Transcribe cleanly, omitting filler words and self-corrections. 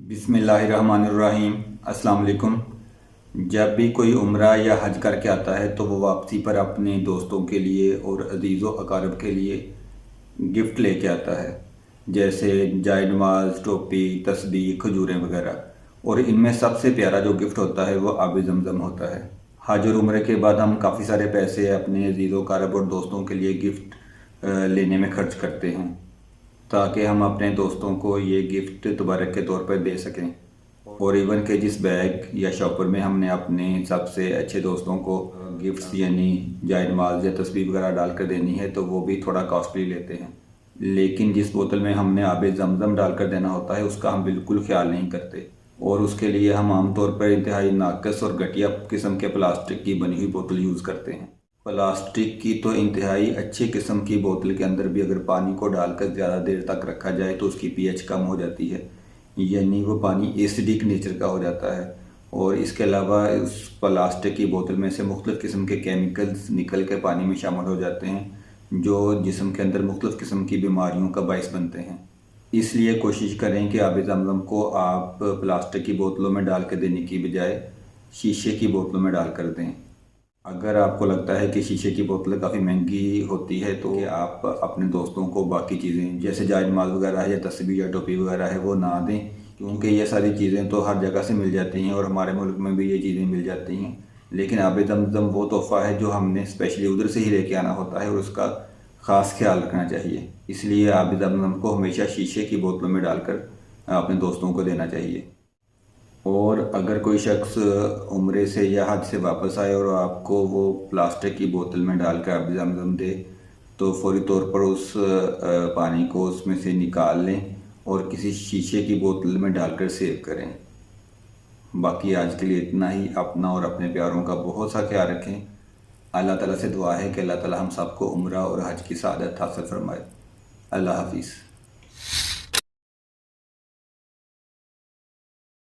بسم اللہ الرحمن الرحیم۔ السلام علیکم۔ جب بھی کوئی عمرہ یا حج کر کے آتا ہے تو وہ واپسی پر اپنے دوستوں کے لیے اور عزیز و اقارب کے لیے گفٹ لے کے آتا ہے، جیسے جائے نماز، ٹوپی، تسبیح، کھجوریں وغیرہ۔ اور ان میں سب سے پیارا جو گفٹ ہوتا ہے وہ آب زمزم ہوتا ہے۔ حج اور عمرے کے بعد ہم کافی سارے پیسے اپنے عزیز و اقارب اور دوستوں کے لیے گفٹ لینے میں خرچ کرتے ہیں تاکہ ہم اپنے دوستوں کو یہ گفٹ تبرک کے طور پر دے سکیں۔ اور ایون کہ جس بیگ یا شاپر میں ہم نے اپنے سب سے اچھے دوستوں کو گفٹس یعنی جائے نماز یا تسبیح وغیرہ ڈال کر دینی ہے تو وہ بھی تھوڑا کاسٹلی لیتے ہیں، لیکن جس بوتل میں ہم نے آب زمزم ڈال کر دینا ہوتا ہے اس کا ہم بالکل خیال نہیں کرتے، اور اس کے لیے ہم عام طور پر انتہائی ناقص اور گھٹیا قسم کے پلاسٹک کی بنی ہوئی بوتل یوز کرتے ہیں۔ پلاسٹک کی تو انتہائی اچھی قسم کی بوتل کے اندر بھی اگر پانی کو ڈال کر زیادہ دیر تک رکھا جائے تو اس کی پی ایچ کم ہو جاتی ہے، یعنی وہ پانی ایسیڈک نیچر کا ہو جاتا ہے، اور اس کے علاوہ اس پلاسٹک کی بوتل میں سے مختلف قسم کے کیمیکلز نکل کے پانی میں شامل ہو جاتے ہیں جو جسم کے اندر مختلف قسم کی بیماریوں کا باعث بنتے ہیں۔ اس لیے کوشش کریں کہ آب زمزم کو آپ پلاسٹک کی بوتلوں میں ڈال کے دینے کی بجائے شیشے کی بوتلوں میں ڈال کر دیں۔ اگر آپ کو لگتا ہے کہ شیشے کی بوتلیں کافی مہنگی ہوتی ہے تو آپ اپنے دوستوں کو باقی چیزیں جیسے جائے نماز وغیرہ ہے یا تسبیح یا ٹوپی وغیرہ ہے وہ نہ دیں، کیونکہ یہ ساری چیزیں تو ہر جگہ سے مل جاتی ہیں اور ہمارے ملک میں بھی یہ چیزیں مل جاتی ہیں، لیکن آب زمزم وہ تحفہ ہے جو ہم نے اسپیشلی ادھر سے ہی لے کے آنا ہوتا ہے اور اس کا خاص خیال رکھنا چاہیے۔ اس لیے آب زمزم کو ہمیشہ شیشے کی بوتلوں میں ڈال کر اپنے دوستوں کو دینا چاہیے۔ اور اگر کوئی شخص عمرے سے یا حج سے واپس آئے اور آپ کو وہ پلاسٹک کی بوتل میں ڈال کر آب زمزم دے تو فوری طور پر اس پانی کو اس میں سے نکال لیں اور کسی شیشے کی بوتل میں ڈال کر سیو کریں۔ باقی آج کے لیے اتنا ہی۔ اپنا اور اپنے پیاروں کا بہت سا خیال رکھیں۔ اللہ تعالیٰ سے دعا ہے کہ اللہ تعالیٰ ہم سب کو عمرہ اور حج کی سعادت حاصل فرمائے۔ اللہ حافظ۔